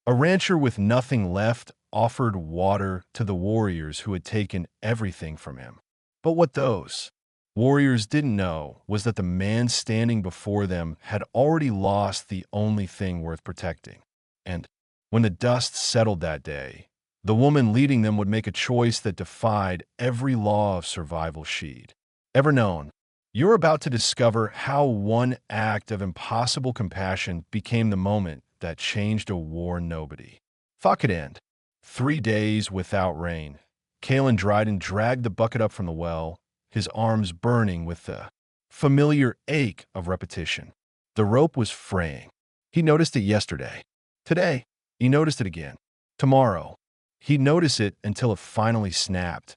A rancher with nothing left offered water to the warriors who had taken everything from him. But what those warriors didn't know was that the man standing before them had already lost the only thing worth protecting. And when the dust settled that day, the woman leading them would make a choice that defied every law of survival she'd ever known. You're about to discover how one act of impossible compassion became the moment that changed a war nobody thought could end. 3 days without rain. Kalen Dryden dragged the bucket up from the well, his arms burning with the familiar ache of repetition. The rope was fraying. He noticed it yesterday. Today, he noticed it again. Tomorrow, he'd notice it until it finally snapped,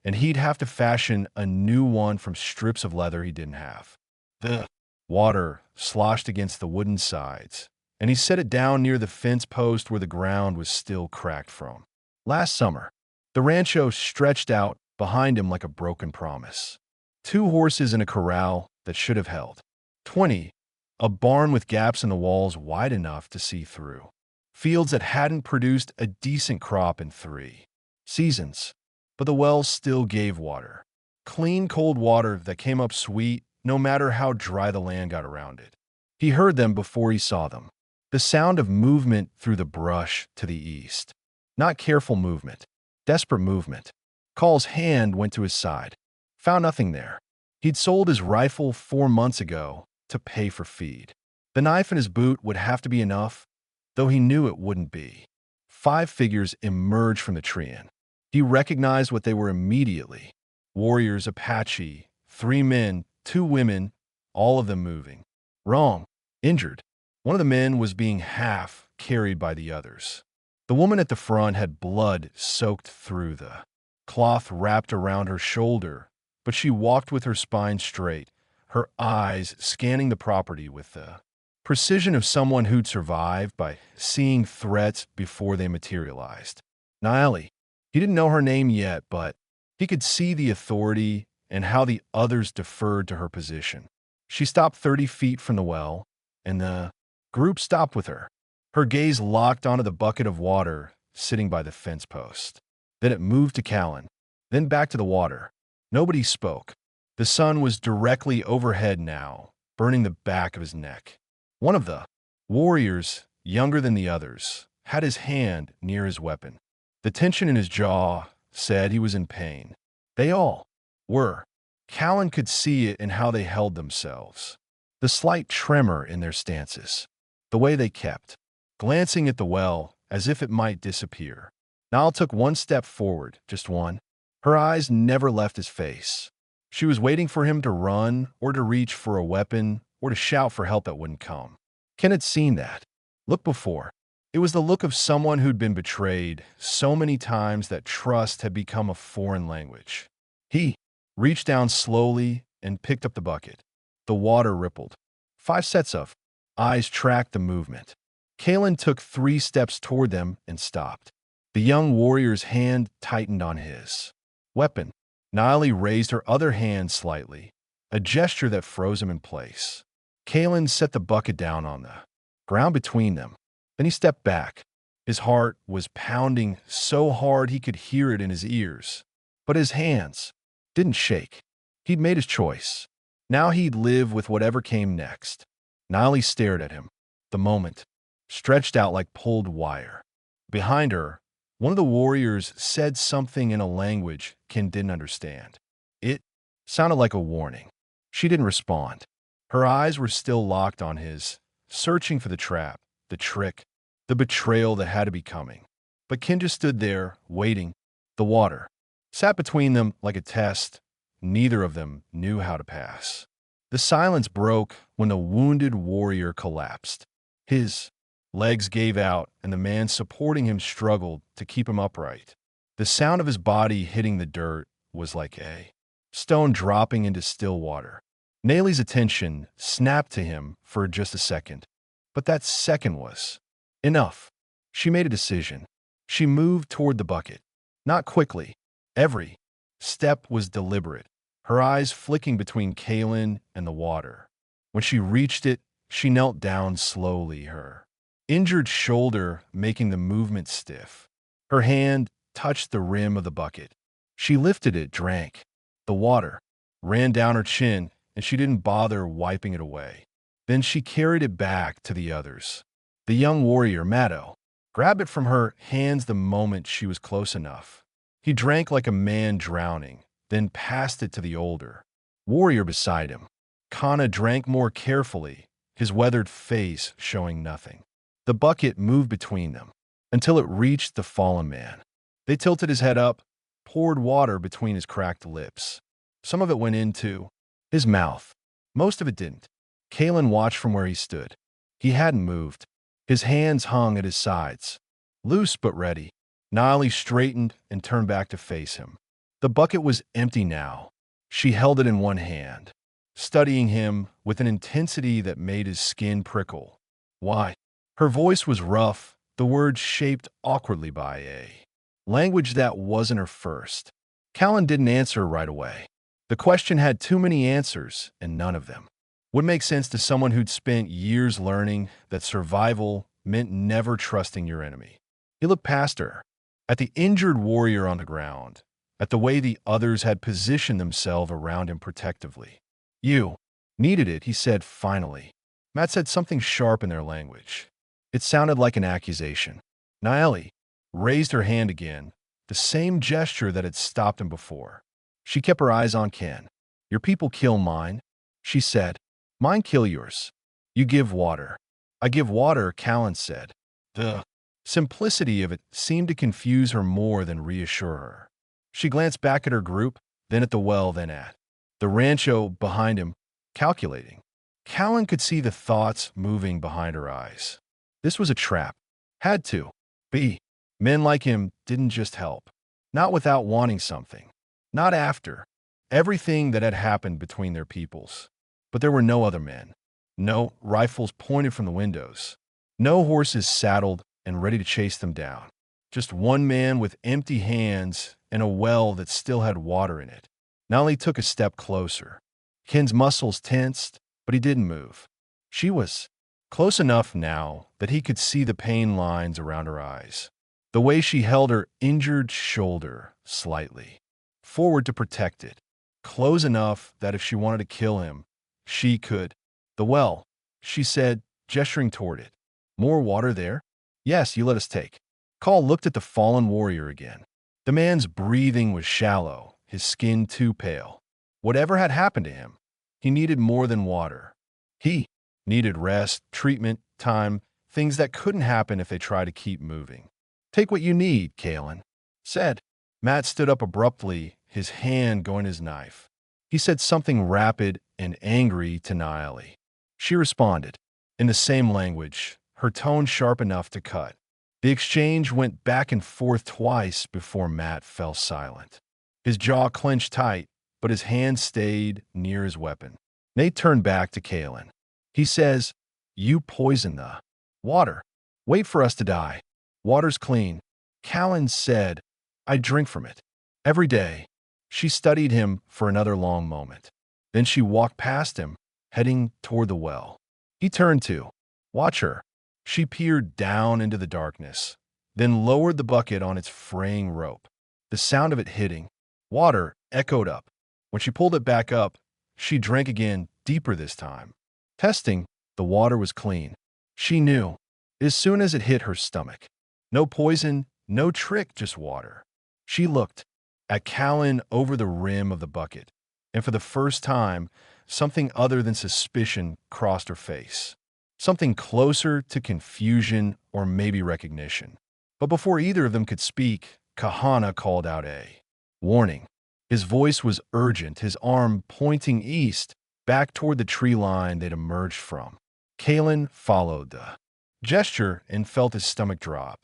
and he'd have to fashion a new one from strips of leather he didn't have. The water sloshed against the wooden sides, and he set it down near the fence post where the ground was still cracked from. Last summer, the rancho stretched out behind him like a broken promise. 2 horses in a corral that should have held 20, a barn with gaps in the walls wide enough to see through, fields that hadn't produced a decent crop in 3 seasons, but the wells still gave water. Clean, cold water that came up sweet no matter how dry the land got around it. He heard them before he saw them. The sound of movement through the brush to the east. Not careful movement, desperate movement. Call's hand went to his side. Found nothing there. He'd sold his rifle 4 months ago to pay for feed. The knife in his boot would have to be enough, though he knew it wouldn't be. 5 figures emerged from the tree inn. He recognized what they were immediately. Warriors, Apache, 3 men, 2 women, all of them moving. Wrong. Injured. One of the men was being half carried by the others. The woman at the front had blood soaked through the cloth wrapped around her shoulder, but she walked with her spine straight, her eyes scanning the property with the precision of someone who'd survived by seeing threats before they materialized. Naali. He didn't know her name yet, but he could see the authority and how the others deferred to her position. She stopped 30 feet from the well, and the group stopped with her. Her gaze locked onto the bucket of water sitting by the fence post. Then it moved to Callan, then back to the water. Nobody spoke. The sun was directly overhead now, burning the back of his neck. One of the warriors, younger than the others, had his hand near his weapon. The tension in his jaw said he was in pain. They all were. Callan could see it in how they held themselves. The slight tremor in their stances. The way they kept, glancing at the well as if it might disappear. Nal took 1 step forward, just one. Her eyes never left his face. She was waiting for him to run or to reach for a weapon or to shout for help that wouldn't come. Ken had seen that look before. It was the look of someone who'd been betrayed so many times that trust had become a foreign language. He reached down slowly and picked up the bucket. The water rippled. 5 sets of eyes tracked the movement. Kalen took 3 steps toward them and stopped. The young warrior's hand tightened on his weapon. Naali raised her other hand slightly, a gesture that froze him in place. Kalen set the bucket down on the ground between them. Then he stepped back. His heart was pounding so hard he could hear it in his ears. But his hands didn't shake. He'd made his choice. Now he'd live with whatever came next. Naali stared at him. The moment stretched out like pulled wire. Behind her, one of the warriors said something in a language Ken didn't understand. It sounded like a warning. She didn't respond. Her eyes were still locked on his, searching for the trap, the trick, the betrayal that had to be coming. But Ken just stood there, waiting. The water sat between them like a test neither of them knew how to pass. The silence broke when the wounded warrior collapsed. His legs gave out, and the man supporting him struggled to keep him upright. The sound of his body hitting the dirt was like a stone dropping into still water. Naili's attention snapped to him for just a second, but that second was enough. She made a decision. She moved toward the bucket. Not quickly. Every step was deliberate, her eyes flicking between Kalen and the water. When she reached it, she knelt down slowly, her injured shoulder making the movement stiff. Her hand touched the rim of the bucket. She lifted it, drank. The water ran down her chin, and she didn't bother wiping it away. Then she carried it back to the others. The young warrior, Matto, grabbed it from her hands the moment she was close enough. He drank like a man drowning, then passed it to the older warrior beside him. Kana drank more carefully, his weathered face showing nothing. The bucket moved between them until it reached the fallen man. They tilted his head up, poured water between his cracked lips. Some of it went into his mouth. Most of it didn't. Kalen watched from where he stood. He hadn't moved. His hands hung at his sides, loose but ready. Nali straightened and turned back to face him. The bucket was empty now. She held it in one hand, studying him with an intensity that made his skin prickle. Why? Her voice was rough, the words shaped awkwardly by a language that wasn't her first. Callan didn't answer right away. The question had too many answers, and none of them would make sense to someone who'd spent years learning that survival meant never trusting your enemy. He looked past her, at the injured warrior on the ground, at the way the others had positioned themselves around him protectively. You needed it, he said finally. Matt said something sharp in their language. It sounded like an accusation. Naeli raised her hand again, the same gesture that had stopped him before. She kept her eyes on Ken. Your people kill mine, she said. Mine kill yours. You give water. I give water, Callan said. The simplicity of it seemed to confuse her more than reassure her. She glanced back at her group, then at the well, then at the rancho behind him, calculating. Callan could see the thoughts moving behind her eyes. This was a trap. Had to be. Men like him didn't just help. Not without wanting something. Not after everything that had happened between their peoples. But there were no other men. No rifles pointed from the windows. No horses saddled and ready to chase them down. Just one man with empty hands and a well that still had water in it. Nali took a step closer. Ken's muscles tensed, but he didn't move. She was close enough now that he could see the pain lines around her eyes. The way she held her injured shoulder slightly forward to protect it. Close enough that if she wanted to kill him, she could. The well, she said, gesturing toward it. More water there? Yes, you let us take. Call looked at the fallen warrior again. The man's breathing was shallow, his skin too pale. Whatever had happened to him, he needed more than water. He needed rest, treatment, time, things that couldn't happen if they tried to keep moving. Take what you need, Kalen said. Matt stood up abruptly, his hand going his knife. He said something rapid and angry to Naeli. She responded, in the same language, her tone sharp enough to cut. The exchange went back and forth twice before Matt fell silent. His jaw clenched tight, but his hand stayed near his weapon. Nate turned back to Kalen. He says, you poison the water. Wait for us to die. Water's clean. Callan said, I drink from it. Every day. She studied him for another long moment. Then she walked past him, heading toward the well. He turned to watch her. She peered down into the darkness, then lowered the bucket on its fraying rope. The sound of it hitting water echoed up. When she pulled it back up, she drank again, deeper this time. Testing, the water was clean. She knew, as soon as it hit her stomach. No poison, no trick, just water. She looked at Callan over the rim of the bucket, and for the first time, something other than suspicion crossed her face. Something closer to confusion or maybe recognition. But before either of them could speak, Kahana called out a warning. His voice was urgent, his arm pointing east, back toward the tree line they'd emerged from. Kalen followed the gesture and felt his stomach drop.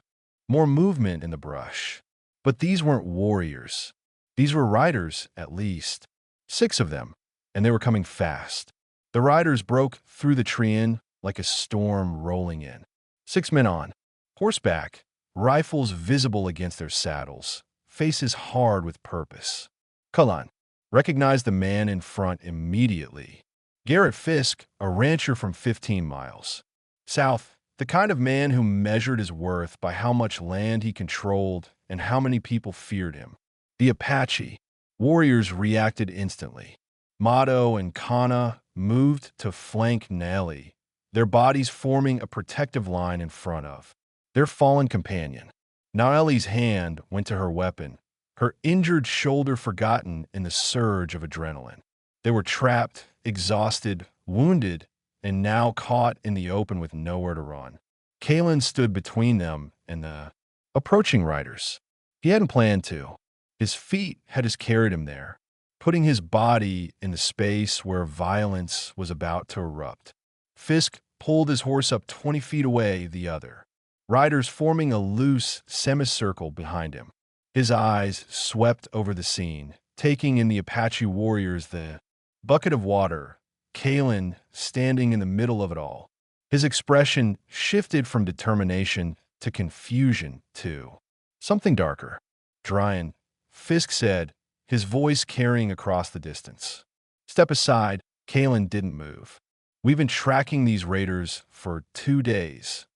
More movement in the brush. But these weren't warriors. These were riders, at least. 6 of them, and they were coming fast. The riders broke through the tree in like a storm rolling in. 6 men on horseback, rifles visible against their saddles, faces hard with purpose. Kalan recognized the man in front immediately. Garrett Fisk, a rancher from 15 miles south, The kind of man who measured his worth by how much land he controlled and how many people feared him. The Apache warriors reacted instantly. Mato and Kana moved to flank Nelly, their bodies forming a protective line in front of their fallen companion. Nelly's hand went to her weapon, her injured shoulder forgotten in the surge of adrenaline. They were trapped, exhausted, wounded, and now caught in the open with nowhere to run. Kalen stood between them and the approaching riders. He hadn't planned to. His feet had just carried him there, putting his body in the space where violence was about to erupt. Fisk pulled his horse up 20 feet away the other, riders forming a loose semicircle behind him. His eyes swept over the scene, taking in the Apache warriors, the bucket of water, Kalen standing in the middle of it all. His expression shifted from determination to confusion to something darker. Dryan, Fisk said, his voice carrying across the distance. Step aside, Kalen didn't move. We've been tracking these raiders for 2 days.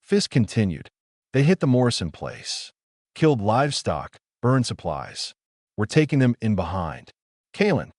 Fisk continued. They hit the Morrison place, killed livestock, burned supplies. We're taking them in behind. Kalen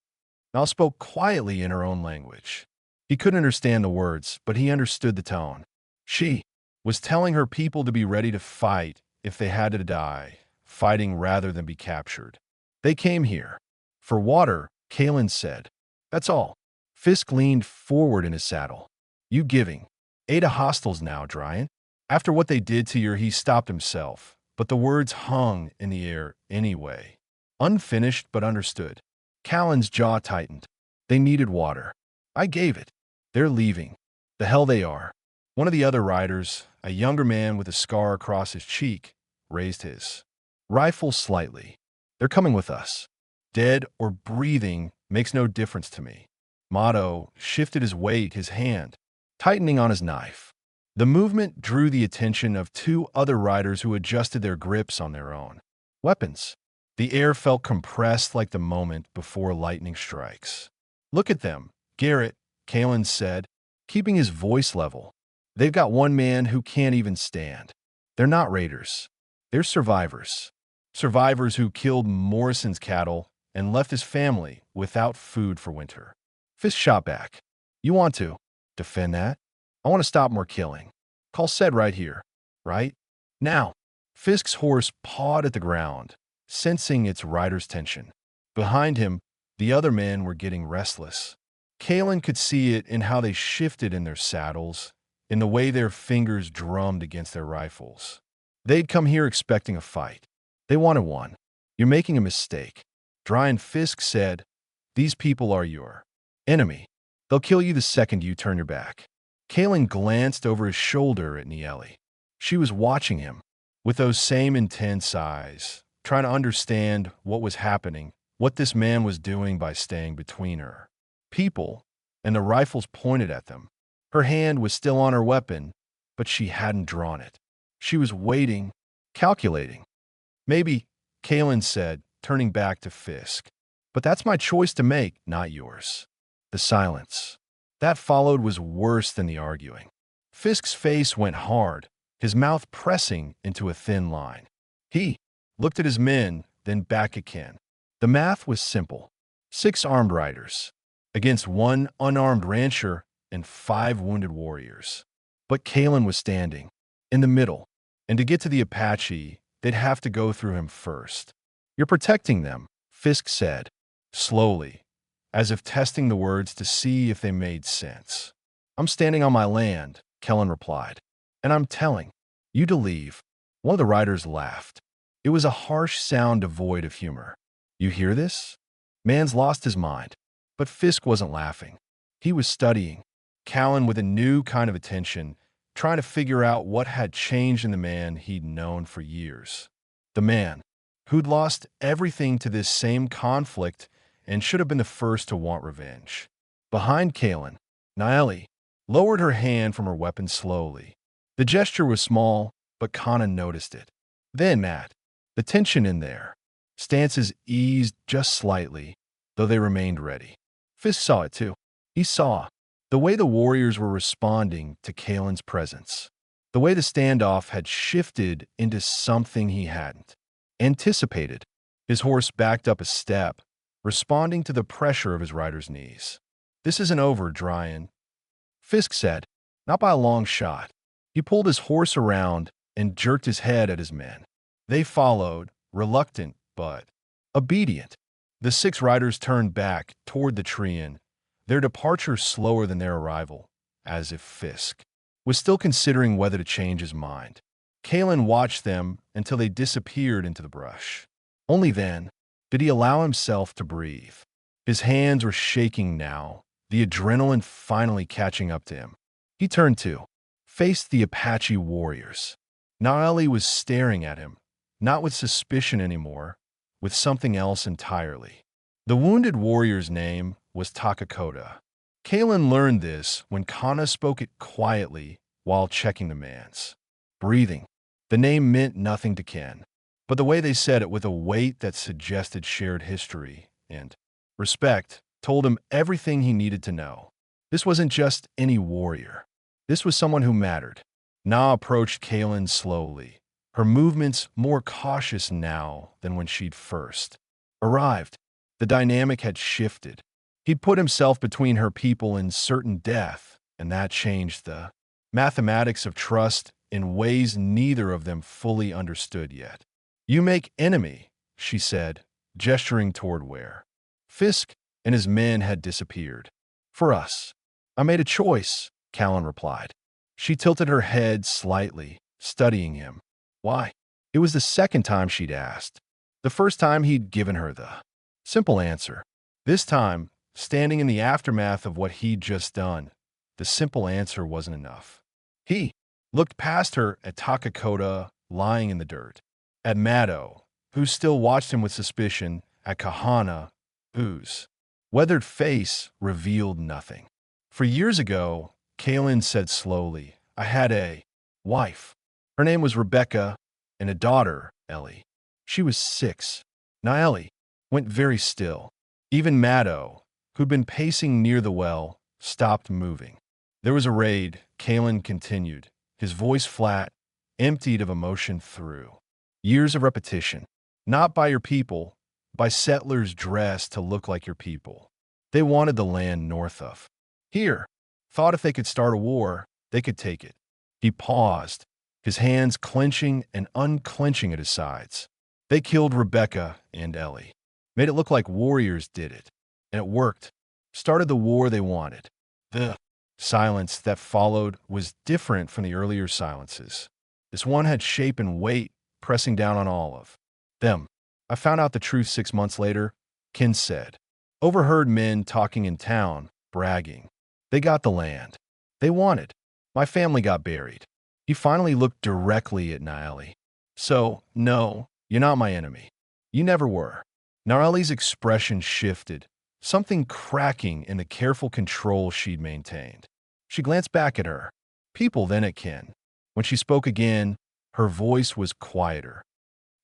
now spoke quietly in her own language. He couldn't understand the words, but he understood the tone. She was telling her people to be ready to fight if they had to die, fighting rather than be captured. They came here for water, Kalen said. That's all. Fisk leaned forward in his saddle. You giving. Ada hostiles now, Dryan. After what they did to you, he stopped himself, but the words hung in the air anyway. Unfinished but understood. Callan's jaw tightened. They needed water. I gave it. They're leaving. The hell they are. One of the other riders, a younger man with a scar across his cheek, raised his rifle slightly. They're coming with us. Dead or breathing makes no difference to me. Mato shifted his weight, his hand tightening on his knife. The movement drew the attention of 2 other riders who adjusted their grips on their own weapons. The air felt compressed like the moment before lightning strikes. Look at them, Garrett, Kalen said, keeping his voice level. They've got one man who can't even stand. They're not raiders. They're survivors. Survivors who killed Morrison's cattle and left his family without food for winter. Fisk shot back. You want to defend that? I want to stop more killing. Call said right here. Right? Now. Fisk's horse pawed at the ground, sensing its rider's tension. Behind him, the other men were getting restless. Kalen could see it in how they shifted in their saddles, in the way their fingers drummed against their rifles. They'd come here expecting a fight. They wanted one. You're making a mistake. Dryan, Fisk said, these people are your enemy. They'll kill you the second you turn your back. Kalen glanced over his shoulder at Nieli. She was watching him with those same intense eyes, trying to understand what was happening, what this man was doing by staying between her people and the rifles pointed at them. Her hand was still on her weapon, but she hadn't drawn it. She was waiting, calculating. Maybe, Kalen said, turning back to Fisk. But that's my choice to make, not yours. The silence that followed was worse than the arguing. Fisk's face went hard, his mouth pressing into a thin line. He looked at his men, then back at Ken. The math was simple. 6 armed riders against 1 unarmed rancher and 5 wounded warriors. But Kalen was standing in the middle, and to get to the Apache, they'd have to go through him first. You're protecting them, Fisk said, slowly, as if testing the words to see if they made sense. I'm standing on my land, Kellen replied, and I'm telling you to leave. One of the riders laughed. It was a harsh sound devoid of humor. You hear this? Man's lost his mind. But Fisk wasn't laughing. He was studying Callan with a new kind of attention, trying to figure out what had changed in the man he'd known for years. The man who'd lost everything to this same conflict and should have been the first to want revenge. Behind Kalen, Nieli lowered her hand from her weapon slowly. The gesture was small, but Kana noticed it. Then Matt, the tension in their stances eased just slightly, though they remained ready. Fisk saw it too. He saw the way the warriors were responding to Kalen's presence. The way the standoff had shifted into something he hadn't anticipated. His horse backed up a step, responding to the pressure of his rider's knees. "This isn't over, Dryan," Fisk said, "not by a long shot." He pulled his horse around and jerked his head at his men. They followed, reluctant but obedient. The 6 riders turned back toward the tree, their departure slower than their arrival, as if Fisk was still considering whether to change his mind. Kalen watched them until they disappeared into the brush. Only then did he allow himself to breathe. His hands were shaking now, the adrenaline finally catching up to him. He turned to face the Apache warriors. Naeli was staring at him, not with suspicion anymore, with something else entirely. The wounded warrior's name was Takakoda. Kalen learned this when Kana spoke it quietly while checking the man's breathing. The name meant nothing to Ken, but the way they said it with a weight that suggested shared history and respect told him everything he needed to know. This wasn't just any warrior. This was someone who mattered. Na approached Kalen slowly, her movements more cautious now than when she'd first arrived. The dynamic had shifted. He'd put himself between her people and certain death, and that changed the mathematics of trust in ways neither of them fully understood yet. "You make enemy," she said, gesturing toward where Fisk and his men had disappeared. "For us. I made a choice," Callan replied. She tilted her head slightly, studying him. Why? It was the second time she'd asked. The first time he'd given her the simple answer. This time, standing in the aftermath of what he'd just done, the simple answer wasn't enough. He looked past her at Takakoda lying in the dirt, at Maddo, who still watched him with suspicion, at Kahana, whose weathered face revealed nothing. "For years ago," Kalen said slowly, "I had a wife. Her name was Rebecca, and a daughter, Ellie. She was 6. Naeli went very still. Even Maddo, who'd been pacing near the well, stopped moving. There was a raid," Kalen continued, his voice flat, emptied of emotion through years of repetition. "Not by your people, by settlers dressed to look like your people. They wanted the land north of here. Thought if they could start a war, they could take it." He paused, his hands clenching and unclenching at his sides. "They killed Rebecca and Ellie. Made it look like warriors did it. And it worked. Started the war they wanted." The silence that followed was different from the earlier silences. This one had shape and weight, pressing down on all of them. "I found out the truth 6 months later," Ken said. "Overheard men talking in town, bragging. They got the land they wanted. My family got buried." He finally looked directly at Naeli. "So, no, you're not my enemy. You never were." Naeli's expression shifted, something cracking in the careful control she'd maintained. She glanced back at her people, then at Ken. When she spoke again, her voice was quieter.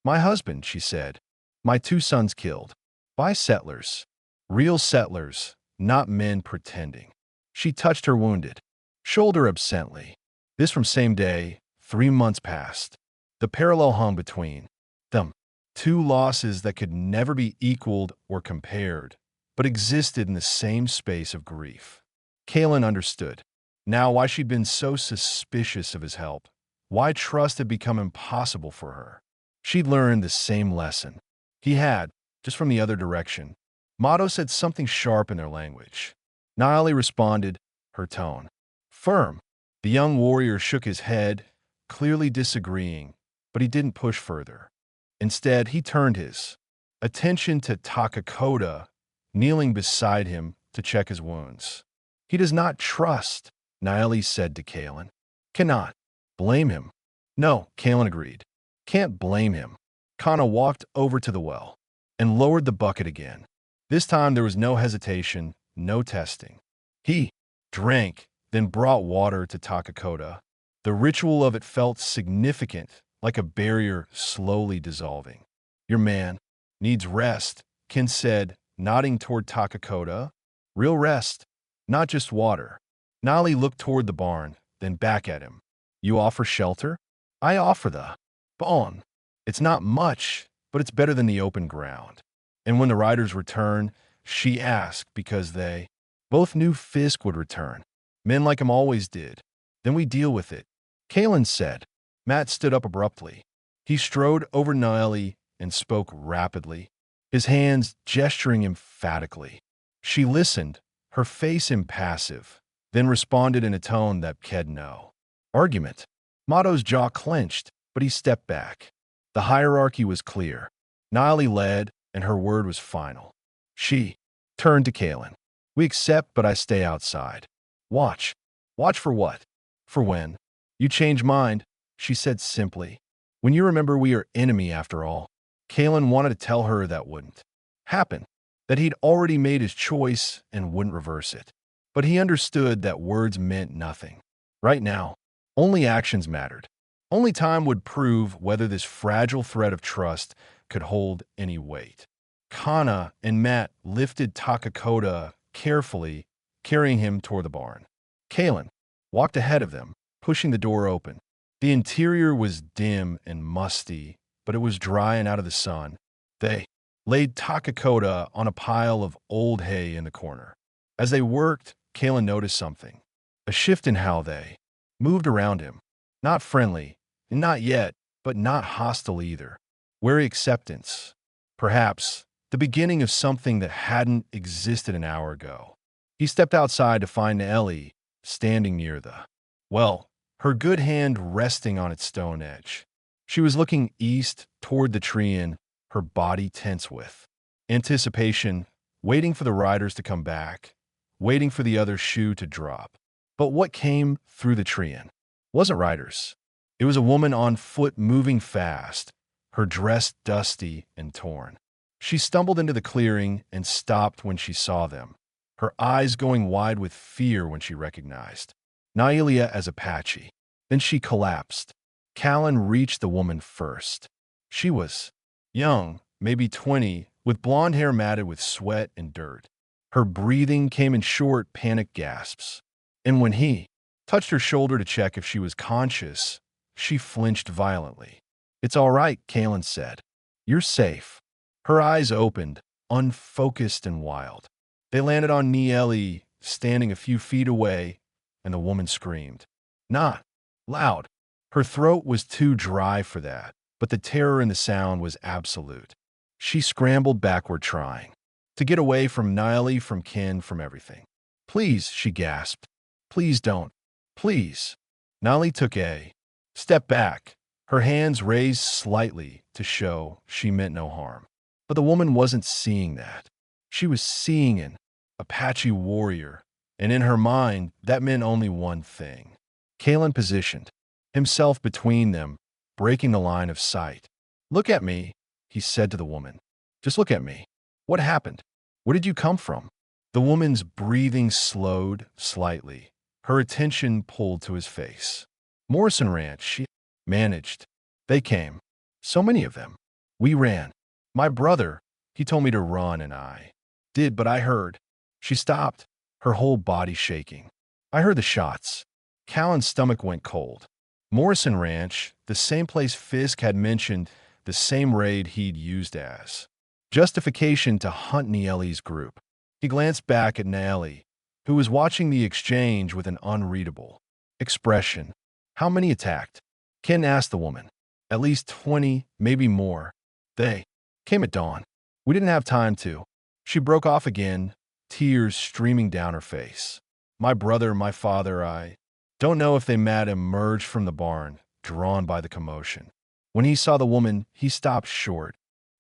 "My husband," she said. "My 2 sons killed. By settlers. Real settlers, not men pretending." She touched her wounded shoulder absently. This from same day, 3 months past. The parallel hung between them. 2 losses that could never be equaled or compared, but existed in the same space of grief. Kalen understood now why she'd been so suspicious of his help, why trust had become impossible for her. She'd learned the same lesson. He had, just from the other direction. Motto said something sharp in their language. Naeli responded, her tone firm. The young warrior shook his head, clearly disagreeing, but he didn't push further. Instead, he turned his attention to Takakoda, kneeling beside him to check his wounds. "He does not trust," Naeli said to Kalen. "Cannot blame him." "No," Kalen agreed. "Can't blame him." Kana walked over to the well and lowered the bucket again. This time there was no hesitation, no testing. He drank, then brought water to Takakoda. The ritual of it felt significant, like a barrier slowly dissolving. "Your man needs rest," Ken said, nodding toward Takakoda. "Real rest, not just water." Nali looked toward the barn, then back at him. You offer shelter? I offer the bone. It's not much, but it's better than the open ground. And when the riders return, she asked because they both knew Fisk would return. Men like him always did. Then we deal with it. Kalen said. Matt stood up abruptly. He strode over Niali and spoke rapidly, his hands gesturing emphatically. She listened, her face impassive, then responded in a tone that said no. Argument. Motto's jaw clenched, but he stepped back. The hierarchy was clear. Niali led, and her word was final. She turned to Kalen. We accept, but I stay outside. Watch. Watch for what? For when? You change mind, she said simply. When you remember we are enemy after all. Kalen wanted to tell her that wouldn't happen, that he'd already made his choice and wouldn't reverse it. But he understood that words meant nothing. Right now, only actions mattered. Only time would prove whether this fragile thread of trust could hold any weight. Kana and Matt lifted Takakoda carefully, carrying him toward the barn. Kalen walked ahead of them, pushing the door open. The interior was dim and musty, but it was dry and out of the sun. They laid Takakoda on a pile of old hay in the corner. As they worked, Kalen noticed something. A shift in how they moved around him. Not friendly, and not yet, but not hostile either. Wary acceptance. Perhaps the beginning of something that hadn't existed an hour ago. He stepped outside to find Ellie standing near the well, her good hand resting on its stone edge. She was looking east toward the tree in, her body tense with anticipation, waiting for the riders to come back, waiting for the other shoe to drop. But what came through the tree in wasn't riders. It was a woman on foot moving fast, her dress dusty and torn. She stumbled into the clearing and stopped when she saw them, her eyes going wide with fear when she recognized Nailia as Apache. Then she collapsed. Callan reached the woman first. She was young, maybe 20, with blonde hair matted with sweat and dirt. Her breathing came in short, panicked gasps. And when he touched her shoulder to check if she was conscious, she flinched violently. It's all right, Callan said. You're safe. Her eyes opened, unfocused and wild. They landed on Nieli, standing a few feet away, and the woman screamed. Not loud. Her throat was too dry for that, but the terror in the sound was absolute. She scrambled backward, trying to get away from Nieli, from Ken, from everything. Please, she gasped. Please don't. Please. Nieli took a step back, her hands raised slightly to show she meant no harm. But the woman wasn't seeing that. She was seeing an Apache warrior, and in her mind, that meant only one thing. Kalen positioned himself between them, breaking the line of sight. Look at me, he said to the woman. Just look at me. What happened? Where did you come from? The woman's breathing slowed slightly, her attention pulled to his face. Morrison Ranch, she managed. They came. So many of them. We ran. My brother, he told me to run, and I did, but I heard. She stopped, her whole body shaking. I heard the shots. Callan's stomach went cold. Morrison Ranch, the same place Fisk had mentioned, the same raid he'd used as justification to hunt Nieli's group. He glanced back at Nieli, who was watching the exchange with an unreadable expression. How many attacked? Ken asked the woman. At least 20, maybe more. They came at dawn. We didn't have time to. She broke off again, tears streaming down her face. My brother, my father, I don't know if they met, emerged from the barn, drawn by the commotion. When he saw the woman, he stopped short,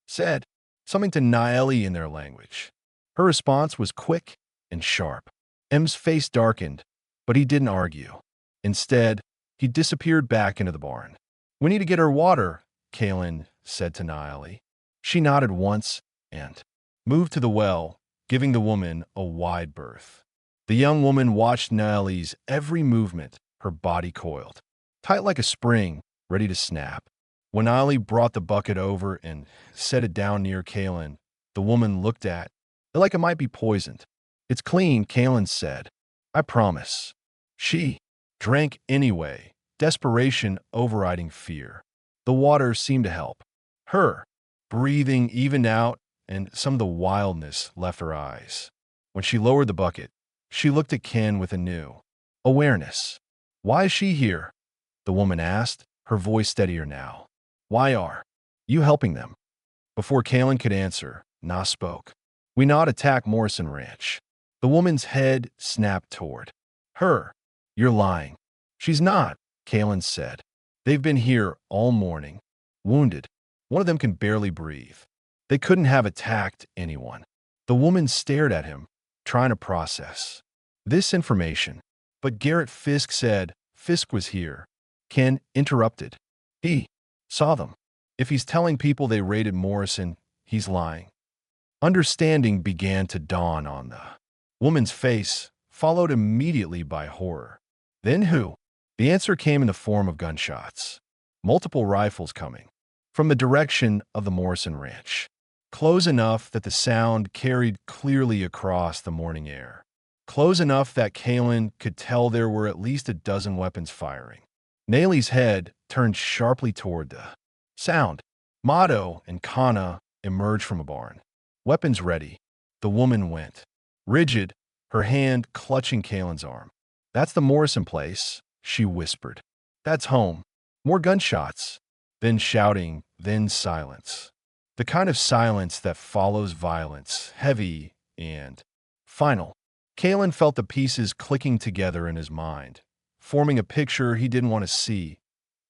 said something to Nieli in their language. Her response was quick and sharp. M's face darkened, but he didn't argue. Instead, he disappeared back into the barn. We need to get her water, Kalen said to Nieli. She nodded once and moved to the well, giving the woman a wide berth. The young woman watched Nieli's every movement, her body coiled, tight like a spring, ready to snap. When Nieli brought the bucket over and set it down near Kalen, the woman looked at it like it might be poisoned. It's clean, Kalen said. I promise. She drank anyway, desperation overriding fear. The water seemed to help. Her breathing evened out, and some of the wildness left her eyes. When she lowered the bucket, she looked at Ken with a new awareness. "Why is she here?" the woman asked, her voice steadier now. "Why are you helping them?" Before Kalen could answer, Na spoke. "We not attack Morrison Ranch." The woman's head snapped toward her. "You're lying." "She's not," Kalen said. "They've been here all morning, wounded. One of them can barely breathe. They couldn't have attacked anyone." The woman stared at him, trying to process this information. But Garrett Fisk said Fisk was here. Ken interrupted. "He saw them. If he's telling people they raided Morrison, he's lying." Understanding began to dawn on the woman's face, followed immediately by horror. "Then who?" The answer came in the form of gunshots. Multiple rifles coming from the direction of the Morrison Ranch, close enough that the sound carried clearly across the morning air, close enough that Kalen could tell there were at least a dozen weapons firing. Naley's head turned sharply toward the sound. Motto and Kana emerged from a barn. Weapons ready. The woman went, rigid, her hand clutching Kalen's arm. "That's the Morrison place," she whispered. "That's home." More gunshots, then shouting, then silence. The kind of silence that follows violence, heavy and final. Kalen felt the pieces clicking together in his mind, forming a picture he didn't want to see,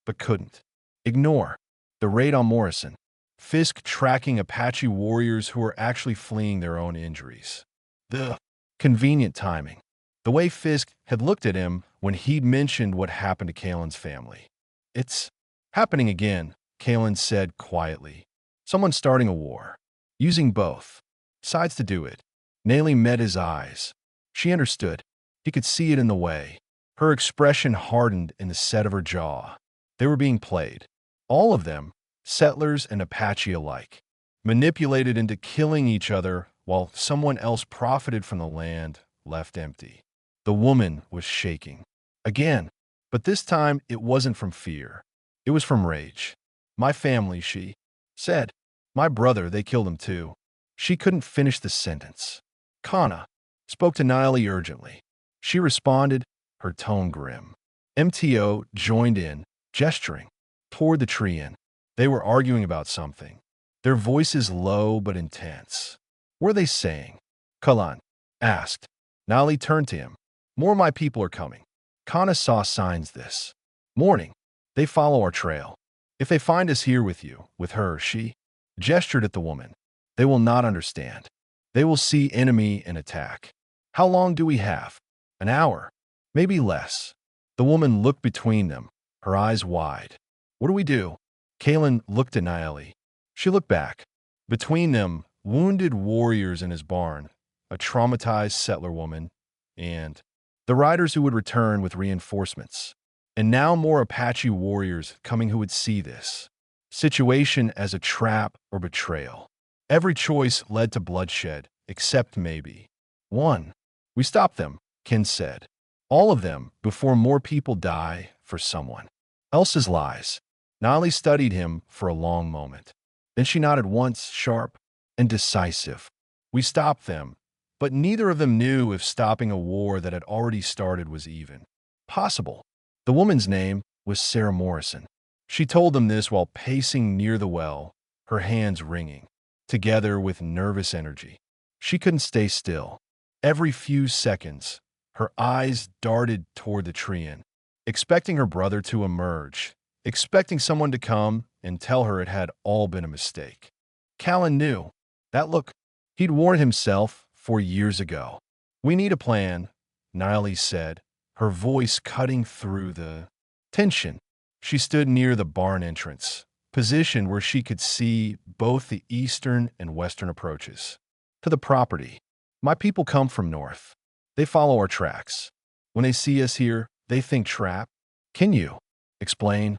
but couldn't ignore. The raid on Morrison. Fisk tracking Apache warriors who were actually fleeing their own injuries. The convenient timing. The way Fisk had looked at him when he'd mentioned what happened to Kalen's family. "It's happening again," Kalen said quietly. "Someone's starting a war, using both sides to do it." Naley met his eyes. She understood. He could see it in the way. Her expression hardened in the set of her jaw. They were being played. All of them, settlers and Apache alike, manipulated into killing each other while someone else profited from the land left empty. The woman was shaking. Again. But this time it wasn't from fear. It was from rage. "My family," she said. "My brother, they killed him too." She couldn't finish the sentence. Kana spoke to Niley urgently. She responded, her tone grim. MTO joined in, gesturing toward the tree inn. They were arguing about something, their voices low but intense. "What are they saying?" Kalan asked. Niley turned to him. "More of my people are coming." Kana saw signs this morning. "They follow our trail. If they find us here with you, with her," she gestured at the woman, "they will not understand. They will see enemy and attack. How long do we have? An hour? Maybe less." The woman looked between them, her eyes wide. "What do we do?" Kalen looked at Niley. She looked back. Between them, wounded warriors in his barn, a traumatized settler woman, and the riders who would return with reinforcements. And now more Apache warriors coming who would see this situation as a trap or betrayal. Every choice led to bloodshed, except maybe one. "We stopped them," Ken said. "All of them before more people die for someone else's lies." Nolly studied him for a long moment. Then she nodded once, sharp and decisive. "We stopped them, but neither of them knew if stopping a war that had already started was even possible." The woman's name was Sarah Morrison. She told them this while pacing near the well, her hands wringing together with nervous energy. She couldn't stay still. Every few seconds, her eyes darted toward the tree inn, expecting her brother to emerge, expecting someone to come and tell her it had all been a mistake. Callan knew. That look, he'd warned himself 4 years ago. "We need a plan," Niley said, her voice cutting through the tension. She stood near the barn entrance, positioned where she could see both the eastern and western approaches to the property. "My people come from north. They follow our tracks. When they see us here, they think trap." "Can you explain?"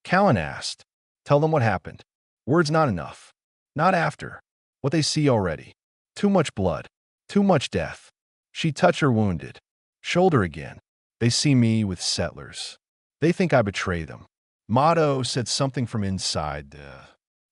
Callan asked. "Tell them what happened." "Words not enough. Not after. What they see already. Too much blood. Too much death." She touched her wounded shoulder again. "They see me with settlers. They think I betray them. Motto said something from inside the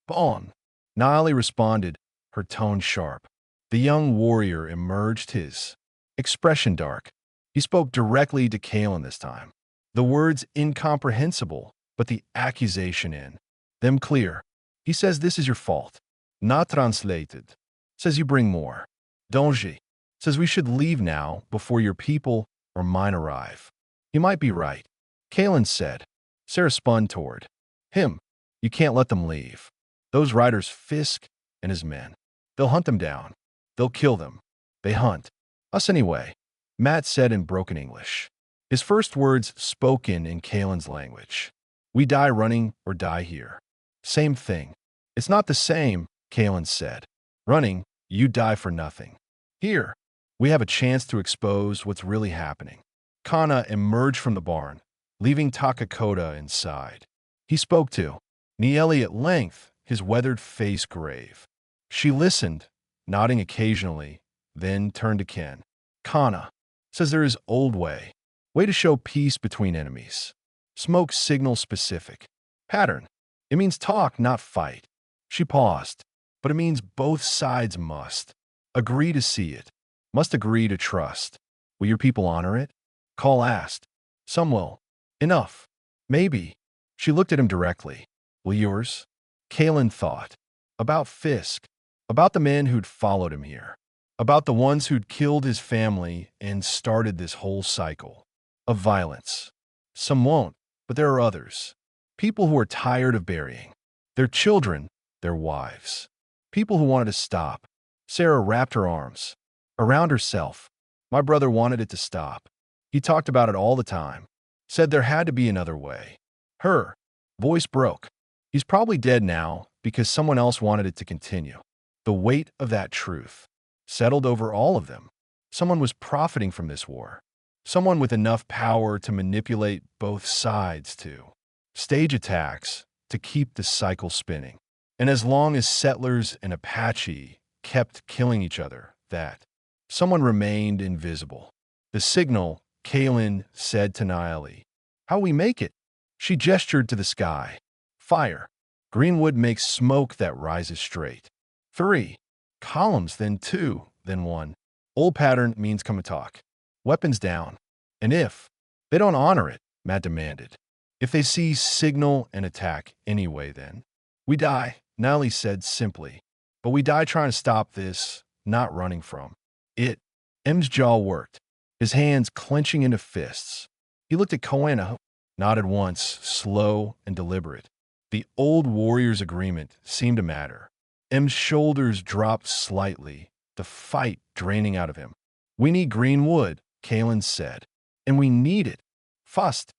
barn. Nali responded, her tone sharp. The young warrior emerged, his expression dark. He spoke directly to Kalen this time. The words incomprehensible, but the accusation in them clear. He says this is your fault. Not translated. Says you bring more. Donji. Says we should leave now before your people or mine arrive. He might be right. Kalen said. Sarah spun toward him. You can't let them leave. Those riders Fisk and his men. They'll hunt them down. They'll kill them. They hunt. Us anyway, Matt said in broken English. His first words spoken in Kalen's language. We die running or die here. Same thing. It's not the same, Kalen said. Running, you die for nothing. Here, we have a chance to expose what's really happening. Kana emerged from the barn, leaving Takakota inside. He spoke to Nieli at length, his weathered face grave. She listened, nodding occasionally, then turned to Ken. Kana says there is old way to show peace between enemies. Smoke signal specific. Pattern. It means talk, not fight. She paused, but it means both sides must agree to see it, must agree to trust. Will your people honor it? Call asked. Some will. Enough. Maybe. She looked at him directly. Will yours? Kalen thought. About Fisk. About the men who'd followed him here. About the ones who'd killed his family and started this whole cycle of violence. Some won't, but there are others. People who are tired of burying their children, their wives. People who wanted to stop. Sarah wrapped her arms around herself. My brother wanted it to stop. He talked about it all the time. Said there had to be another way. Her voice broke. He's probably dead now because someone else wanted it to continue. The weight of that truth settled over all of them. Someone was profiting from this war. Someone with enough power to manipulate both sides to stage attacks to keep the cycle spinning. And as long as settlers and Apache kept killing each other, that someone remained invisible. The signal, Kalen said to Niali. How we make it? She gestured to the sky. Fire. Greenwood makes smoke that rises straight. 3 columns, then 2, then 1. Old pattern means come and talk. Weapons down. And if they don't honor it, Matt demanded. If they see signal and attack anyway, then we die, Nally said simply. But we die trying to stop this, not running from it. M's jaw worked, his hands clenching into fists. He looked at Koena, nodded once, slow and deliberate. The old warrior's agreement seemed to matter. M's shoulders dropped slightly, the fight draining out of him. We need Greenwood, Kalen said. And we need it. Fast.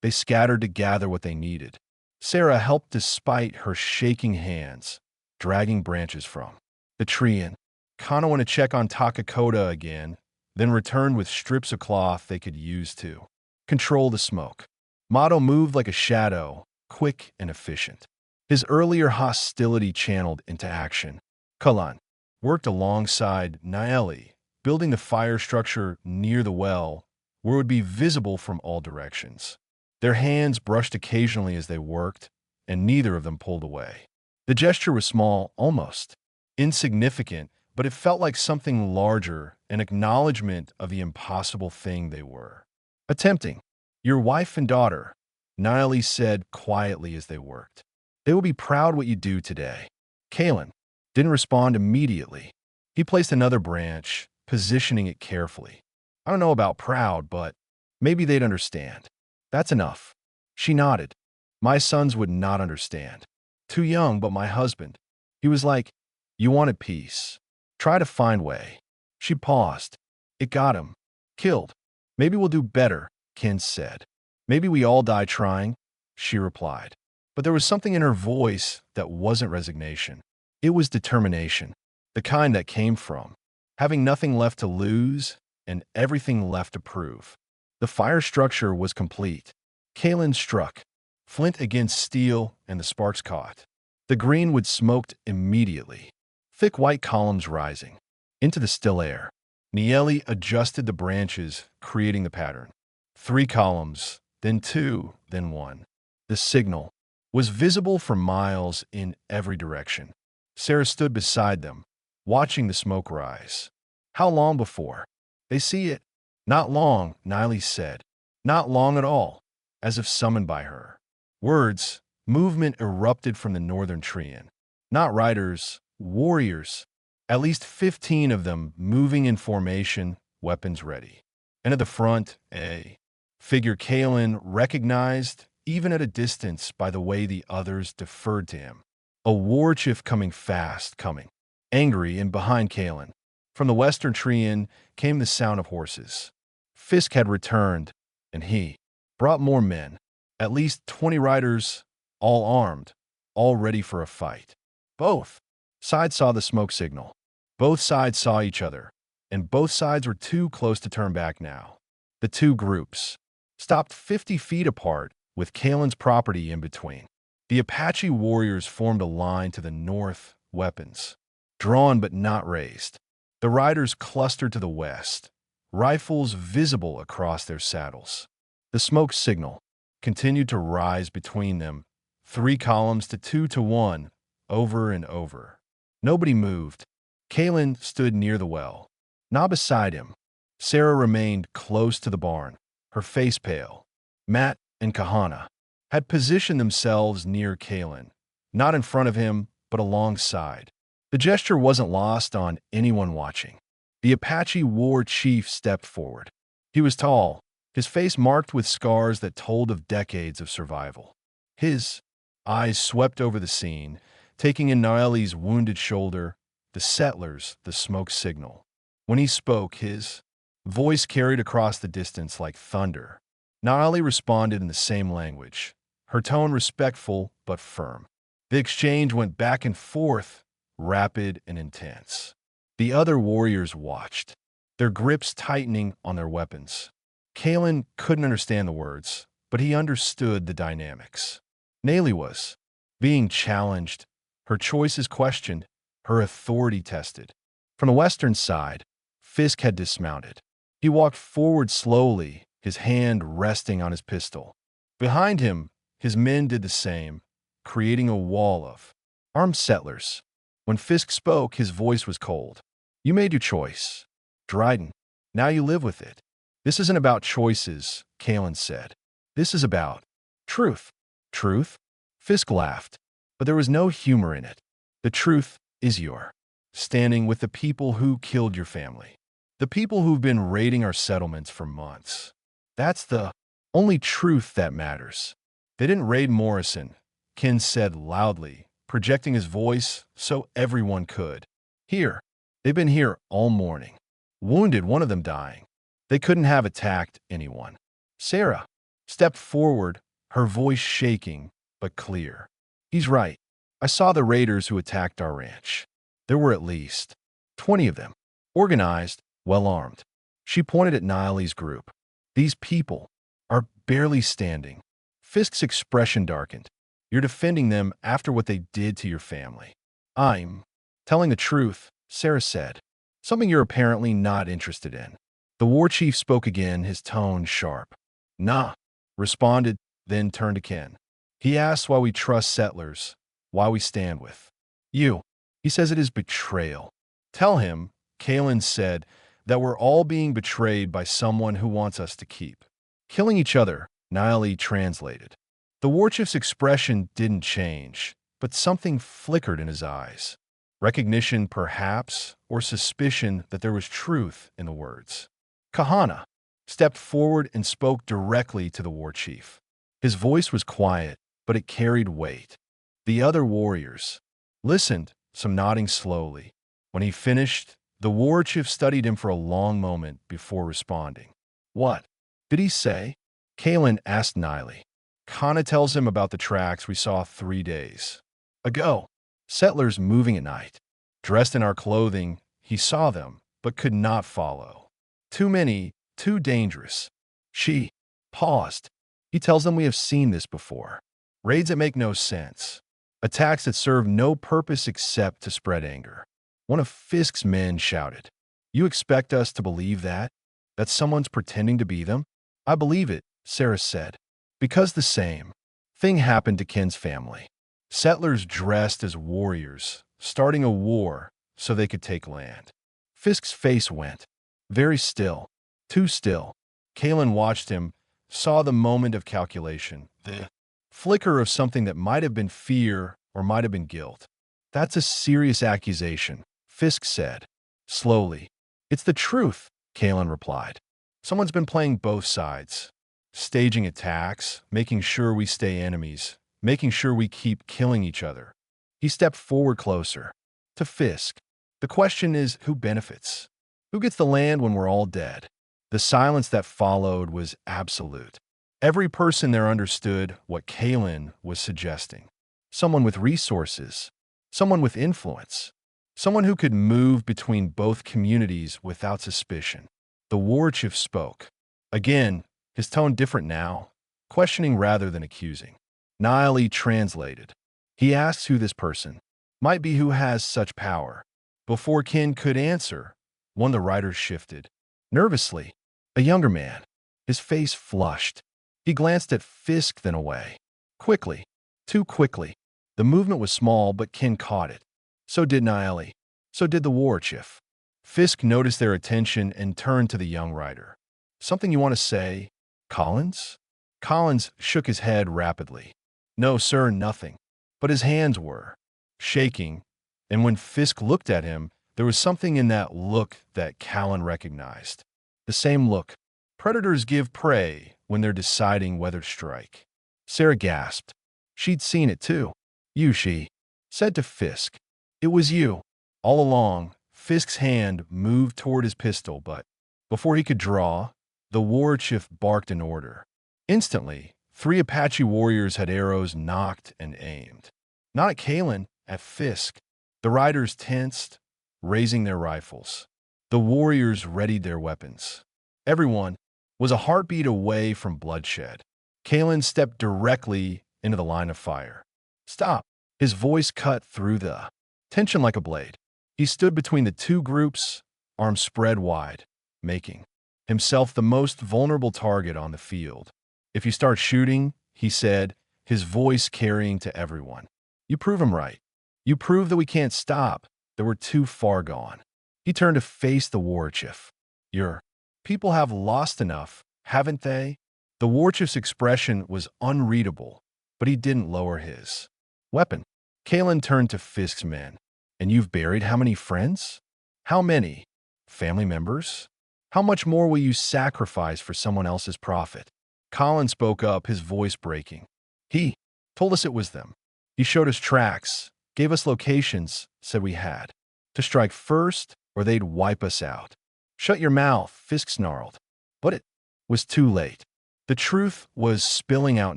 They scattered to gather what they needed. Sarah helped despite her shaking hands, dragging branches from the tree in. Kana went to check on Takakota again, then returned with strips of cloth they could use to control the smoke. Motto moved like a shadow, quick and efficient. His earlier hostility channeled into action. Kalan worked alongside Naeli, building the fire structure near the well, where it would be visible from all directions. Their hands brushed occasionally as they worked, and neither of them pulled away. The gesture was small, almost insignificant, but it felt like something larger, an acknowledgement of the impossible thing they were attempting. Your wife and daughter, Naeli said quietly as they worked. They will be proud what you do today. Kalen didn't respond immediately. He placed another branch, positioning it carefully. I don't know about proud, but maybe they'd understand. That's enough. She nodded. My sons would not understand. Too young, but my husband. He was like, you wanted peace. Try to find way. She paused. It got him. Killed. Maybe we'll do better, Ken said. Maybe we all die trying, she replied. But there was something in her voice that wasn't resignation. It was determination, the kind that came from having nothing left to lose and everything left to prove. The fire structure was complete. Kalen struck, flint against steel, and the sparks caught. The greenwood smoked immediately, thick white columns rising into the still air. Nieli adjusted the branches, creating the pattern. 3 columns, then two, then one. The signal was visible for miles in every direction. Sarah stood beside them, watching the smoke rise. How long before they see it? Not long, Niley said. Not long at all, as if summoned by her. Words, movement erupted from the northern Treant. Not riders, warriors. At least 15 of them moving in formation, weapons ready. And at the front, a figure Kalen recognized even at a distance by the way the others deferred to him. A war chief coming fast, coming. Angry and behind Kalen. From the western Treant came the sound of horses. Fisk had returned, and he brought more men. At least 20 riders, all armed, all ready for a fight. Both sides saw the smoke signal. Both sides saw each other, and both sides were too close to turn back now. The two groups stopped 50 feet apart, with Kalen's property in between. The Apache warriors formed a line to the north, weapons drawn but not raised. The riders clustered to the west, rifles visible across their saddles. The smoke signal continued to rise between them, 3 columns to 2 to 1, over and over. Nobody moved. Kalen stood near the well, not beside him. Sarah remained close to the barn, her face pale. Matt and Kahana had positioned themselves near Kalen, not in front of him, but alongside. The gesture wasn't lost on anyone watching. The Apache war chief stepped forward. He was tall, his face marked with scars that told of decades of survival. His eyes swept over the scene, taking in Naeli's wounded shoulder, the settlers, the smoke signal. When he spoke, his voice carried across the distance like thunder. Naeli responded in the same language, her tone respectful but firm. The exchange went back and forth, rapid and intense. The other warriors watched, their grips tightening on their weapons. Kalen couldn't understand the words, but he understood the dynamics. Naeli was being challenged, her choices questioned, her authority tested. From the western side, Fisk had dismounted. He walked forward slowly, his hand resting on his pistol. Behind him, his men did the same, creating a wall of armed settlers. When Fisk spoke, his voice was cold. You made your choice, Dryden. Now you live with it. This isn't about choices, Kalen said. This is about truth. Truth? Fisk laughed, but there was no humor in it. The truth is you're standing with the people who killed your family. The people who've been raiding our settlements for months. That's the only truth that matters. They didn't raid Morrison, Ken said loudly, projecting his voice so everyone could hear. They've been here all morning. Wounded, one of them dying. They couldn't have attacked anyone. Sarah stepped forward, her voice shaking but clear. He's right. I saw the raiders who attacked our ranch. There were at least 20 of them, organized, well-armed. She pointed at Naeli's group. These people are barely standing. Fisk's expression darkened. You're defending them after what they did to your family. I'm telling the truth, Sarah said, something you're apparently not interested in. The war chief spoke again, his tone sharp. Nah, responded, then turned to Ken. He asked why we trust settlers, why we stand with you. He says it is betrayal. Tell him, Kalen said, that we're all being betrayed by someone who wants us to keep killing each other, Naeli translated. The war chief's expression didn't change, but something flickered in his eyes. Recognition, perhaps, or suspicion that there was truth in the words. Kahana stepped forward and spoke directly to the war chief. His voice was quiet, but it carried weight. The other warriors listened, some nodding slowly. When he finished, the war chief studied him for a long moment before responding. What did he say? Kalen asked Naeli. Kana tells him about the tracks we saw 3 days ago. Settlers moving at night. Dressed in our clothing, he saw them, but could not follow. Too many, too dangerous. She paused. He tells them we have seen this before. Raids that make no sense. Attacks that serve no purpose except to spread anger. One of Fisk's men shouted. You expect us to believe that? That someone's pretending to be them? I believe it, Sarah said. Because the same thing happened to Ken's family. Settlers dressed as warriors, starting a war so they could take land. Fisk's face went very still, too still. Kalen watched him, saw the moment of calculation, the flicker of something that might have been fear or might have been guilt. That's a serious accusation, Fisk said, slowly. It's the truth, Kalen replied. Someone's been playing both sides, staging attacks, making sure we stay enemies, making sure we keep killing each other. He stepped forward closer. To Fisk. The question is, who benefits? Who gets the land when we're all dead? The silence that followed was absolute. Every person there understood what Kalen was suggesting. Someone with resources, someone with influence, someone who could move between both communities without suspicion. The war chief spoke. Again, his tone different now, questioning rather than accusing. Nile translated. He asked who this person might be who has such power. Before Ken could answer, one of the riders shifted. Nervously, a younger man. His face flushed. He glanced at Fisk, then away. Quickly. Too quickly. The movement was small, but Ken caught it. So did Naeli. So did the war chief. Fisk noticed their attention and turned to the young rider. Something you want to say, Collins? Collins shook his head rapidly. No, sir, nothing. But his hands were shaking, and when Fisk looked at him, there was something in that look that Callan recognized. The same look. Predators give prey when they're deciding whether to strike. Sarah gasped. She'd seen it too. She said to Fisk. It was you. All along, Fisk's hand moved toward his pistol, but before he could draw, the war chief barked an order. Instantly, 3 Apache warriors had arrows nocked and aimed. Not at Kalen, at Fisk. The riders tensed, raising their rifles. The warriors readied their weapons. Everyone was a heartbeat away from bloodshed. Kalen stepped directly into the line of fire. Stop! His voice cut through the tension like a blade. He stood between the two groups, arms spread wide, making himself the most vulnerable target on the field. If you start shooting, he said, his voice carrying to everyone. You prove him right. You prove that we can't stop, that we're too far gone. He turned to face the war chief. Your people have lost enough, haven't they? The war chief's expression was unreadable, but he didn't lower his weapon. Kalen turned to Fisk's men. And you've buried how many friends? How many? Family members? How much more will you sacrifice for someone else's profit? Colin spoke up, his voice breaking. He told us it was them. He showed us tracks, gave us locations, said we had to strike first or they'd wipe us out. Shut your mouth, Fisk snarled. But it was too late. The truth was spilling out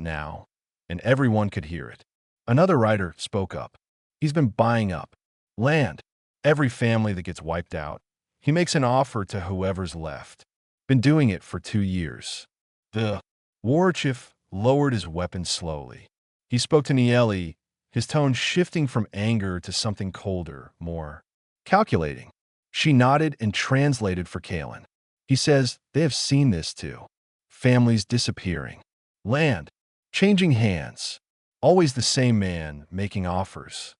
now, and everyone could hear it. Another rider spoke up. He's been buying up land. Every family that gets wiped out, he makes an offer to whoever's left. Been doing it for 2 years. The war chief lowered his weapon slowly. He spoke to Nieli, his tone shifting from anger to something colder, more calculating. She nodded and translated for Kalen. He says they have seen this too. Families disappearing. Land changing hands. Always the same man making offers.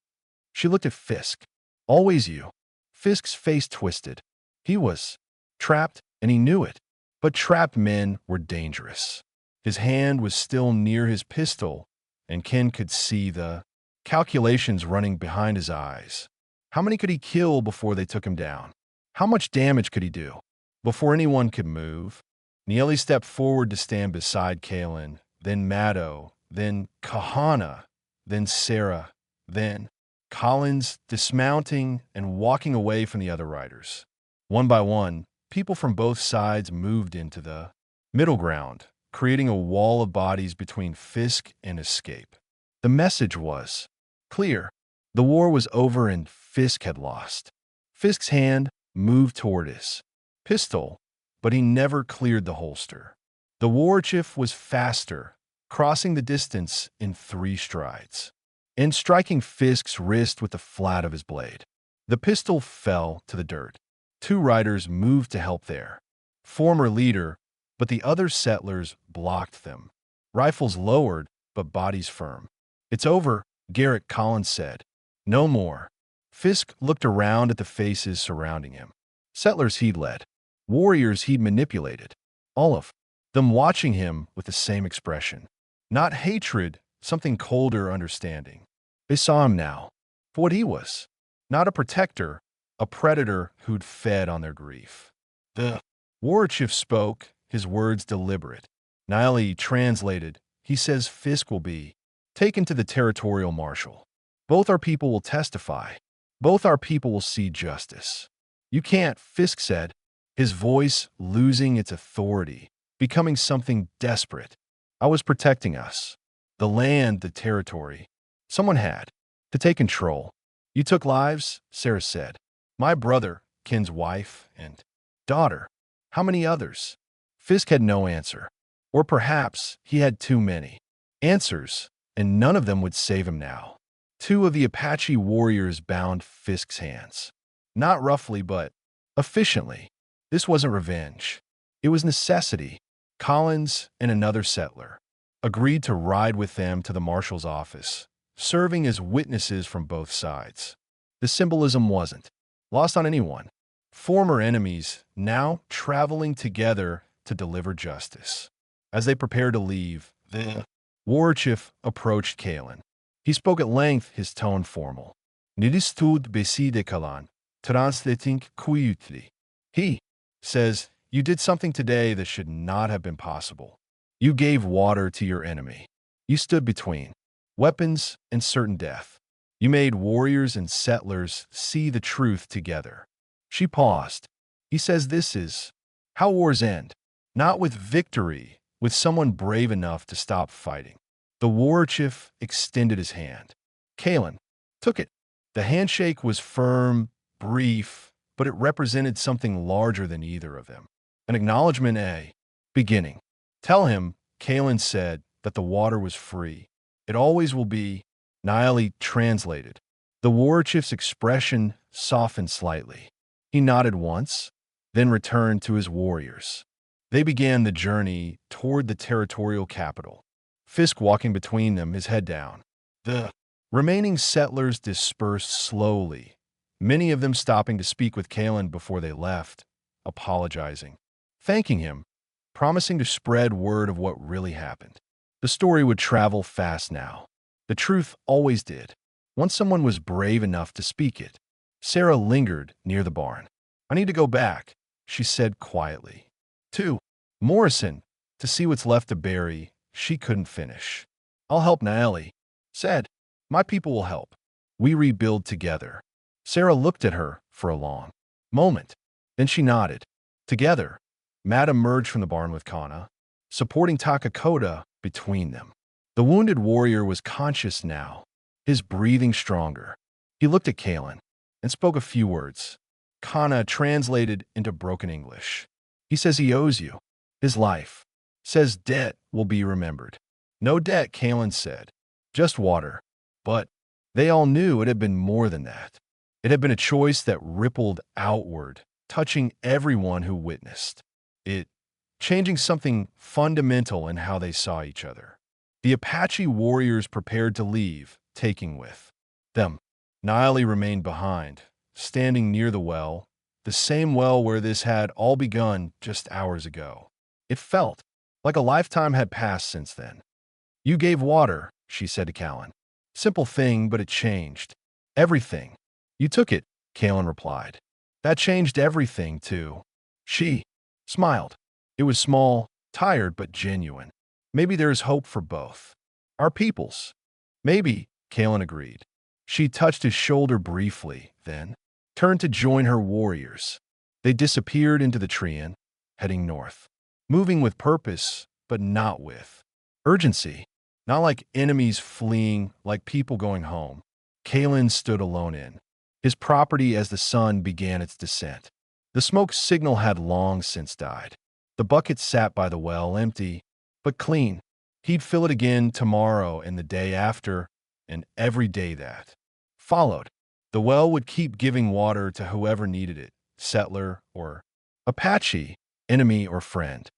She looked at Fisk. Always you. Fisk's face twisted. He was trapped, and he knew it. But trapped men were dangerous. His hand was still near his pistol, and Ken could see the calculations running behind his eyes. How many could he kill before they took him down? How much damage could he do? Before anyone could move, Nieli stepped forward to stand beside Kalen, then Maddo, then Kahana, then Sarah, then Collins, dismounting and walking away from the other riders. One by one, people from both sides moved into the middle ground, creating a wall of bodies between Fisk and escape. The message was clear. The war was over and Fisk had lost. Fisk's hand moved toward his pistol, but he never cleared the holster. The war chief was faster, crossing the distance in 3 strides, and striking Fisk's wrist with the flat of his blade. The pistol fell to the dirt. 2 riders moved to help their former leader, but the other settlers blocked them. rifles lowered, but bodies firm. "It's over," Garrett Collins said. "No more." Fisk looked around at the faces surrounding him. Settlers he'd led, warriors he'd manipulated, all of them watching him with the same expression. Not hatred, something colder understanding. They saw him now for what he was. Not a protector, a predator who'd fed on their grief. The war chief spoke, his words deliberate. Niley translated, he says Fisk will be taken to the territorial marshal. Both our people will testify. Both our people will see justice. You can't, Fisk said, his voice losing its authority, becoming something desperate. I was protecting us. The land, the territory. Someone had to take control. You took lives, Sarah said. My brother, Ken's wife, and daughter. How many others? Fisk had no answer. Or perhaps he had too many answers, and none of them would save him now. Two of the Apache warriors bound Fisk's hands. Not roughly, but efficiently. This wasn't revenge. It was necessity. Collins and another settler agreed to ride with them to the marshal's office, serving as witnesses from both sides. The symbolism wasn't lost on anyone. Former enemies now traveling together to deliver justice. As they prepared to leave, the war chief approached Kalen. He spoke at length, his tone formal. Nidistud beside Kalan, translating kuyutli. He says, you did something today that should not have been possible. You gave water to your enemy. You stood between weapons and certain death. You made warriors and settlers see the truth together. She paused. He says this is how wars end. Not with victory, with someone brave enough to stop fighting. The war chief extended his hand. Kalen took it. The handshake was firm, brief, but it represented something larger than either of them. An acknowledgement, a beginning. Tell him, Kalen said, that the water was free. It always will be. Niley translated. The war chief's expression softened slightly. He nodded once, then returned to his warriors. They began the journey toward the territorial capital. Fisk walking between them, his head down. The remaining settlers dispersed slowly, many of them stopping to speak with Kalen before they left, apologizing, thanking him, promising to spread word of what really happened. The story would travel fast now. The truth always did, once someone was brave enough to speak it. Sarah lingered near the barn. I need to go back, she said quietly. To Morrison, to see what's left to bury. She couldn't finish. I'll help, Naeli said. My people will help. We rebuild together. Sarah looked at her for a long moment. Then she nodded. Together, Matt emerged from the barn with Kana, supporting Takakota between them. The wounded warrior was conscious now, his breathing stronger. He looked at Kalen and spoke a few words. Kana translated into broken English. He says he owes you his life. Says debt will be remembered. No debt, Kalen said. Just water. But they all knew it had been more than that. It had been a choice that rippled outward, touching everyone who witnessed it, changing something fundamental in how they saw each other. The Apache warriors prepared to leave, taking with them. Niley remained behind, standing near the same well where this had all begun just hours ago. It felt like a lifetime had passed since then. You gave water, she said to Callan. Simple thing, but it changed. Everything. You took it, Callan replied. That changed everything, too. She smiled. It was small, tired, but genuine. Maybe there's hope for both. Our peoples. Maybe, Callan agreed. She touched his shoulder briefly, then turned to join her warriors. They disappeared into the Treant, heading north. Moving with purpose, but not with urgency. Not like enemies fleeing, like people going home. Kalen stood alone in his property as the sun began its descent. The smoke signal had long since died. The bucket sat by the well, empty, but clean. He'd fill it again tomorrow and the day after, and every day that followed. The well would keep giving water to whoever needed it, settler or Apache, enemy or friend.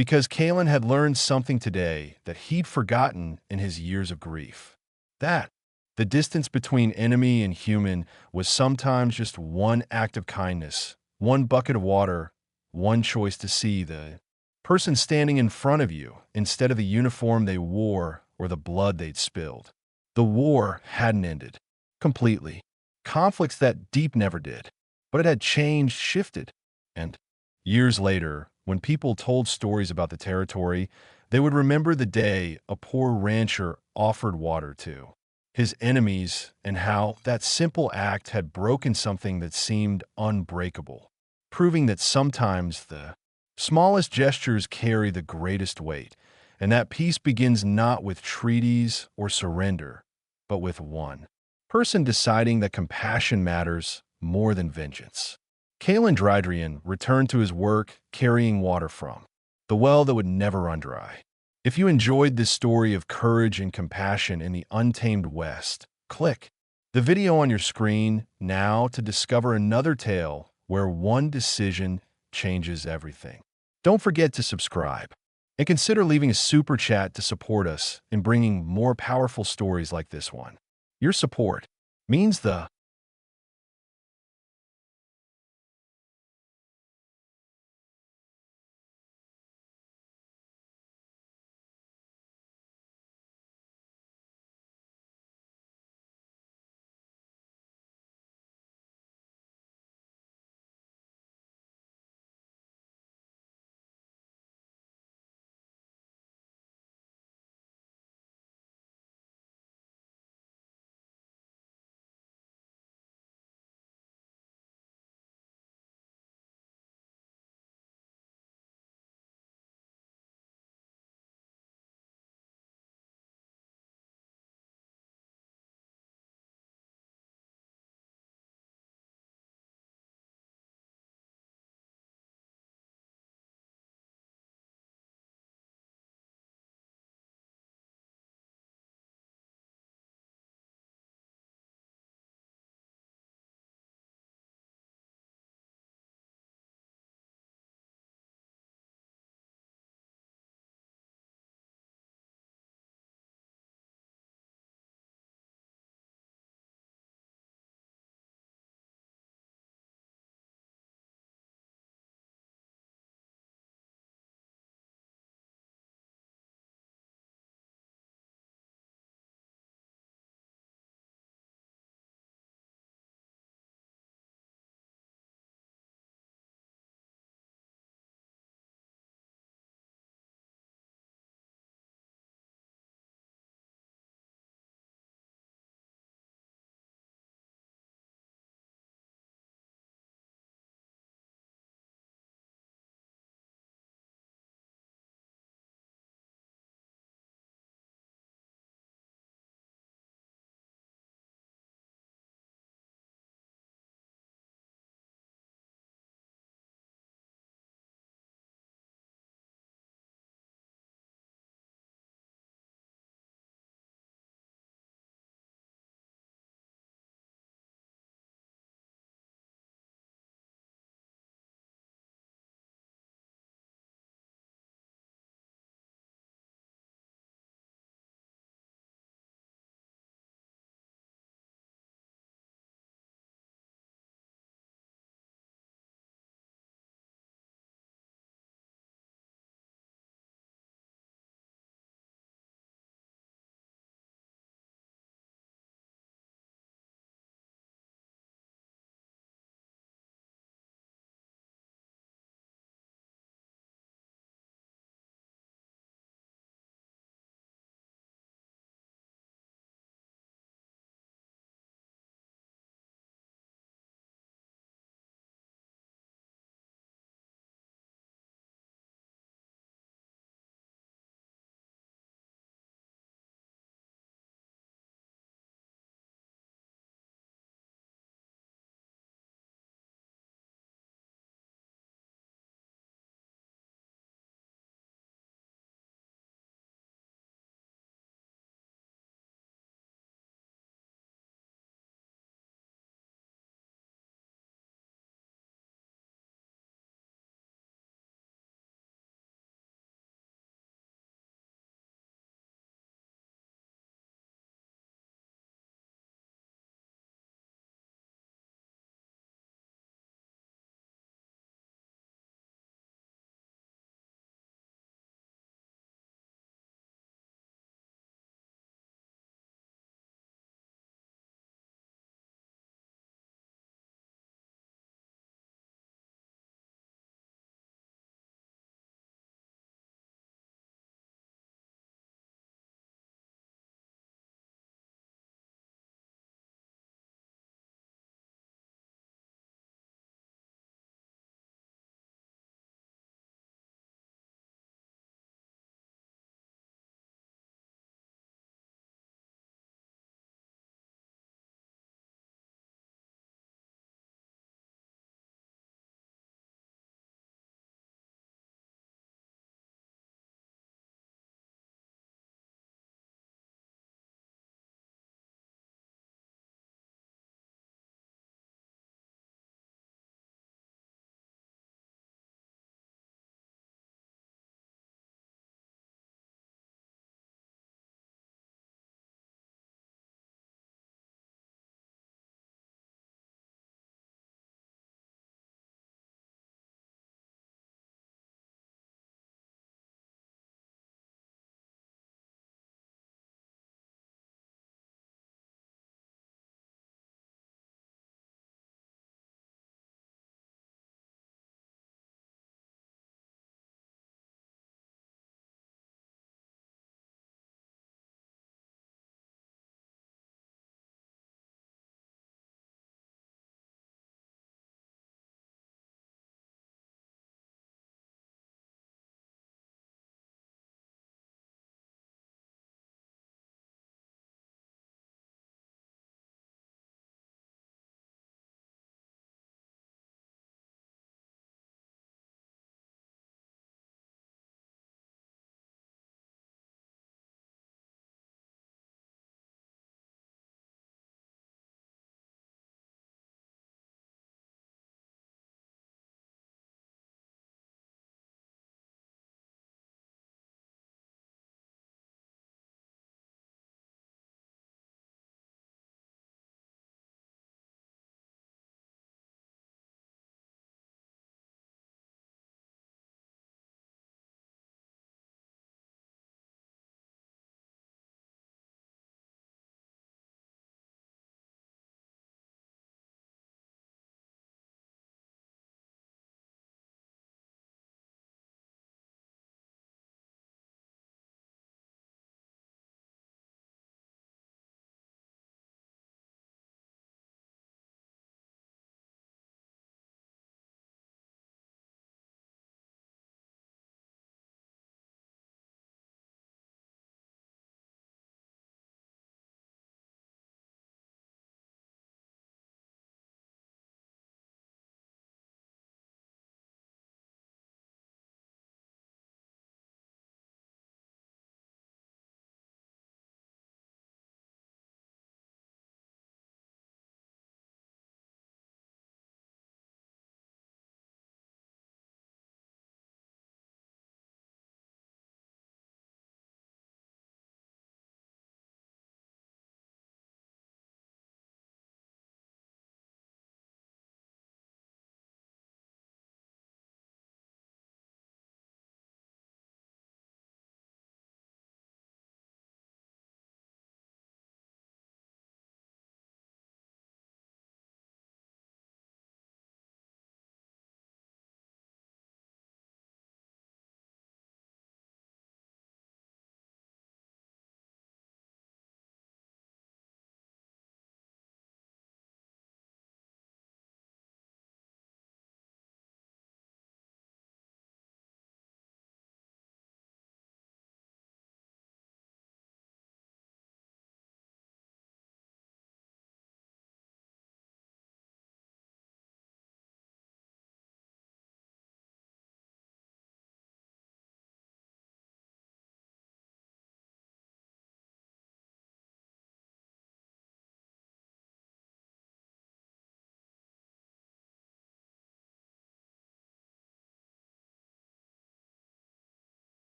because Kalen had learned something today that he'd forgotten in his years of grief. That the distance between enemy and human was sometimes just one act of kindness, one bucket of water, one choice to see the person standing in front of you instead of the uniform they wore or the blood they'd spilled. The war hadn't ended completely. Conflicts that deep never did, but it had changed, shifted. And years later, when people told stories about the territory, they would remember the day a poor rancher offered water to his enemies and how that simple act had broken something that seemed unbreakable, proving that sometimes the smallest gestures carry the greatest weight, and that peace begins not with treaties or surrender, but with one person deciding that compassion matters more than vengeance. Kalen Drydrian returned to his work carrying water from the well that would never run dry. If you enjoyed this story of courage and compassion in the untamed West, click the video on your screen now to discover another tale where one decision changes everything. Don't forget to subscribe and consider leaving a super chat to support us in bringing more powerful stories like this one. Your support means the